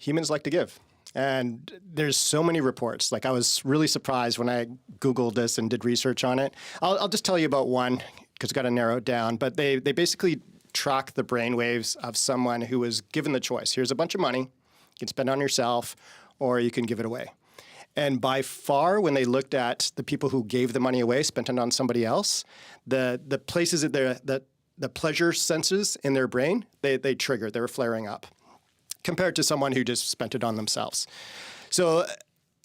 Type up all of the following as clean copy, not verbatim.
humans like to give. And there's so many reports. Like, I was really surprised when I Googled this and did research on it. I'll just tell you about one because I've got to narrow it down. But they basically track the brain waves of someone who was given the choice. Here's a bunch of money. You can spend on yourself or you can give it away. And by far, when they looked at the people who gave the money away, spent it on somebody else, the places that the pleasure senses in their brain, they triggered. They were flaring up, compared to someone who just spent it on themselves. So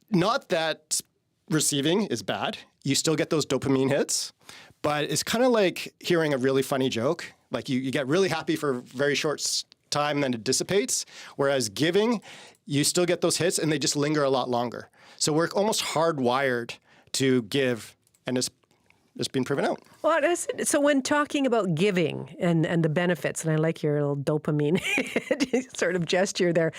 not that receiving is bad. You still get those dopamine hits, but it's kind of like hearing a really funny joke. Like you get really happy for a very short time, then it dissipates. Whereas giving, you still get those hits and they just linger a lot longer. So we're almost hardwired to give, and it's been proven out. Well, so when talking about giving and the benefits, and I like your little dopamine sort of gesture there,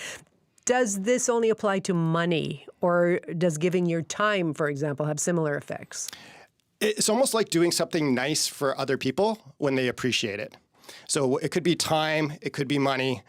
does this only apply to money, or does giving your time, for example, have similar effects? It's almost like doing something nice for other people when they appreciate it. So it could be time, it could be money.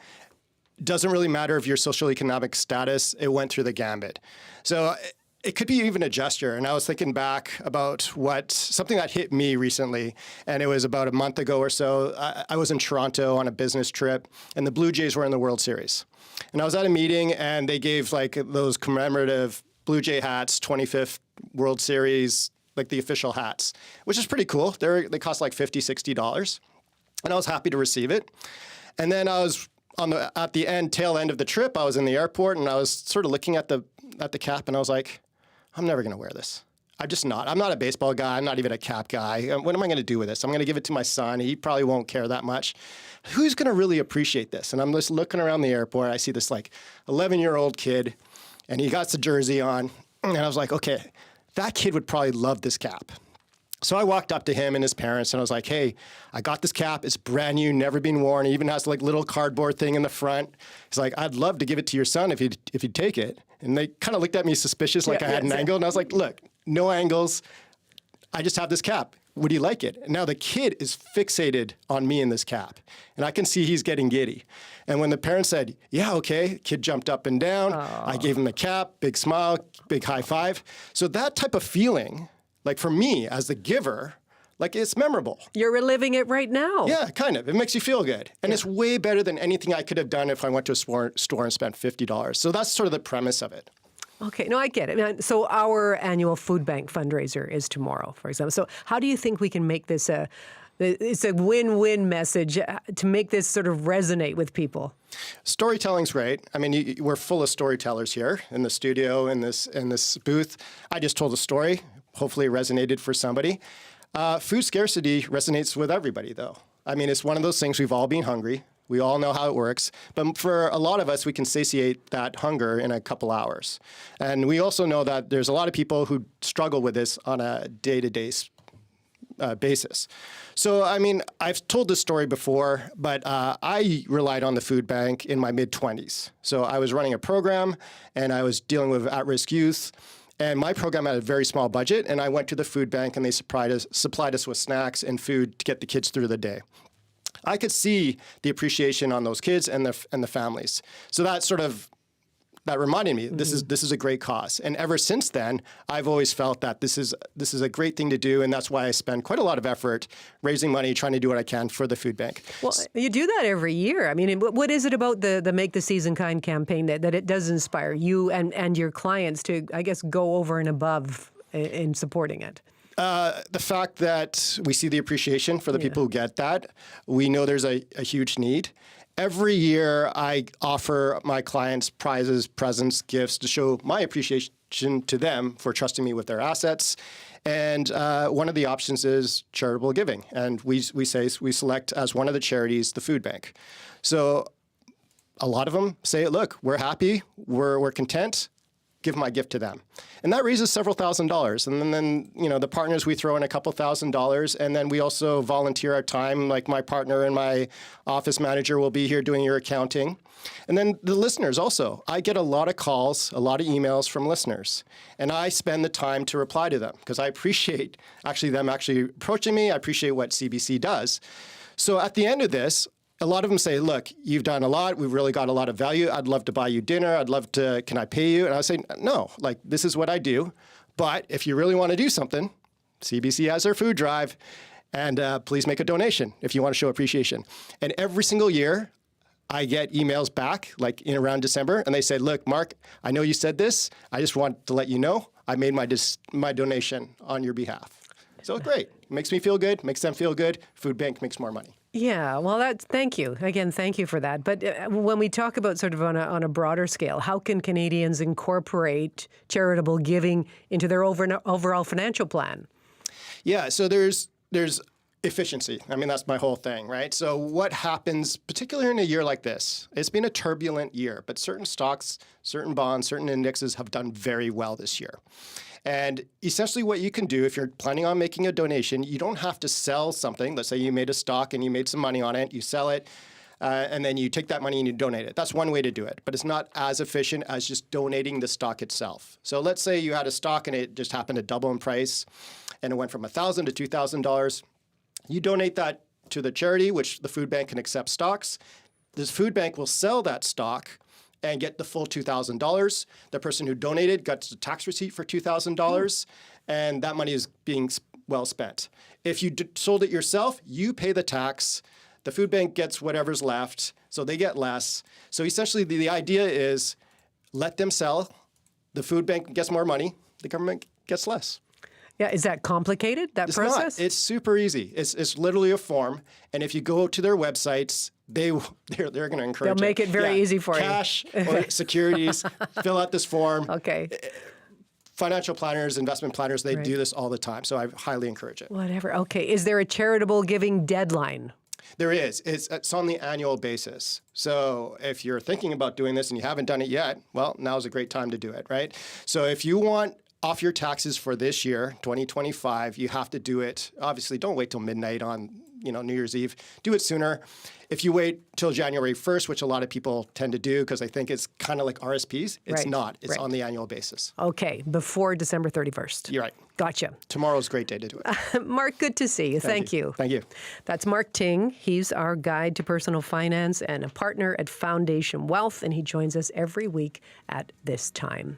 Doesn't really matter if your socioeconomic status, it went through the gambit. So it could be even a gesture. And I was thinking back about something that hit me recently. And it was about a month ago or so. I was in Toronto on a business trip, and the Blue Jays were in the World Series. And I was at a meeting, and they gave like those commemorative Blue Jay hats, 25th World Series, like the official hats, which is pretty cool. They cost like $50, $60. And I was happy to receive it. And then I was at the tail end of the trip, I was in the airport, and I was sort of looking at the cap, and I was like, I'm never going to wear this. I'm just not. I'm not a baseball guy. I'm not even a cap guy. What am I going to do with this? I'm going to give it to my son. He probably won't care that much. Who's going to really appreciate this? And I'm just looking around the airport. I see this like 11-year-old kid, and he got the jersey on. And I was like, okay, that kid would probably love this cap. So I walked up to him and his parents, and I was like, hey, I got this cap. It's brand new, never been worn. It even has like little cardboard thing in the front. He's like, I'd love to give it to your son if you'd take it. And they kind of looked at me suspicious, like I had an angle. And I was like, look, no angles. I just have this cap. Would you like it? And now the kid is fixated on me in this cap. And I can see he's getting giddy. And when the parents said, yeah, okay, kid jumped up and down. Aww. I gave him the cap, big smile, big high five. So that type of feeling, like for me as the giver, like it's memorable. You're reliving it right now. Yeah, kind of. It makes you feel good. And it's way better than anything I could have done if I went to a store and spent $50. So that's sort of the premise of it. Okay, no, I get it. So our annual food bank fundraiser is tomorrow, for example. So how do you think we can make this it's a win-win message to make this sort of resonate with people? Storytelling's great. I mean, we're full of storytellers here in the studio, in this booth. I just told a story. Hopefully it resonated for somebody. Food scarcity resonates with everybody, though. I mean, it's one of those things, we've all been hungry. We all know how it works. But for a lot of us, we can satiate that hunger in a couple hours. And we also know that there's a lot of people who struggle with this on a day-to-day basis. So, I mean, I've told this story before, but I relied on the food bank in my mid-20s. So I was running a program, and I was dealing with at-risk youth. And my program had a very small budget, and I went to the food bank, and they supplied us with snacks and food to get the kids through the day. I could see the appreciation on those kids and the families. So that reminded me, this is a great cause. And ever since then, I've always felt that this is a great thing to do, and that's why I spend quite a lot of effort raising money, trying to do what I can for the food bank. Well, you do that every year. I mean, what is it about the Make the Season Kind campaign that it does inspire you and your clients to, I guess, go over and above in supporting it? The fact that we see the appreciation for the people who get that. We know there's a huge need. Every year, I offer my clients prizes, presents, gifts to show my appreciation to them for trusting me with their assets. And one of the options is charitable giving. And we select as one of the charities the food bank. So a lot of them say, look, we're happy, we're content. Give my gift to them. And that raises several $1,000s. And then the partners, we throw in a couple $1,000s. And then we also volunteer our time, like my partner and my office manager will be here doing your accounting. And then the listeners also. I get a lot of calls, a lot of emails from listeners. And I spend the time to reply to them because I appreciate them approaching me. I appreciate what CBC does. So at the end of this, a lot of them say, look, you've done a lot. We've really got a lot of value. I'd love to buy you dinner. I'd love to, can I pay you? And I say, no, like, this is what I do. But if you really want to do something, CBC has their food drive, and please make a donation if you want to show appreciation. And every single year, I get emails back, like in around December, and they say, look, Mark, I know you said this. I just want to let you know I made my donation on your behalf. So great. It makes me feel good, makes them feel good. Food bank makes more money. Yeah, well, thank you. Again, thank you for that. But when we talk about sort of on a broader scale, how can Canadians incorporate charitable giving into their overall financial plan? Yeah, so there's efficiency. I mean, that's my whole thing, right? So what happens, particularly in a year like this, it's been a turbulent year, but certain stocks, certain bonds, certain indexes have done very well this year. And essentially what you can do if you're planning on making a donation, you don't have to sell something. Let's say you made a stock and you made some money on it, you sell it, and then you take that money and you donate it. That's one way to do it, but it's not as efficient as just donating the stock itself. So let's say you had a stock and it just happened to double in price and it went from $1,000 to $2,000. You donate that to the charity, which the food bank can accept stocks. This food bank will sell that stock and get the full $2,000. The person who donated got the tax receipt for $2,000, and that money is being well spent. If you sold it yourself, you pay the tax. The food bank gets whatever's left, so they get less. So essentially, the idea is let them sell. The food bank gets more money. The government gets less. Yeah, is that complicated, that process? It's not. It's super easy. It's literally a form, and if you go to their websites, they're going to encourage it. They'll make it very easy for you. Cash or securities, fill out this form. Okay. Financial planners, investment planners, they do this all the time, so I highly encourage it. Whatever. Okay. Is there a charitable giving deadline? There is. It's on the annual basis. So if you're thinking about doing this and you haven't done it yet, well, now's a great time to do it, right? So if you want off your taxes for this year, 2025, you have to do it. Obviously, don't wait till midnight on New Year's Eve. Do it sooner. If you wait till January 1st, which a lot of people tend to do because they think it's kind of like RSPs, it's not. It's on the annual basis. Okay, before December 31st. You're right. Gotcha. Tomorrow's a great day to do it. Mark, good to see you. Thank you. Thank you. That's Mark Ting. He's our guide to personal finance and a partner at Foundation Wealth, and he joins us every week at this time.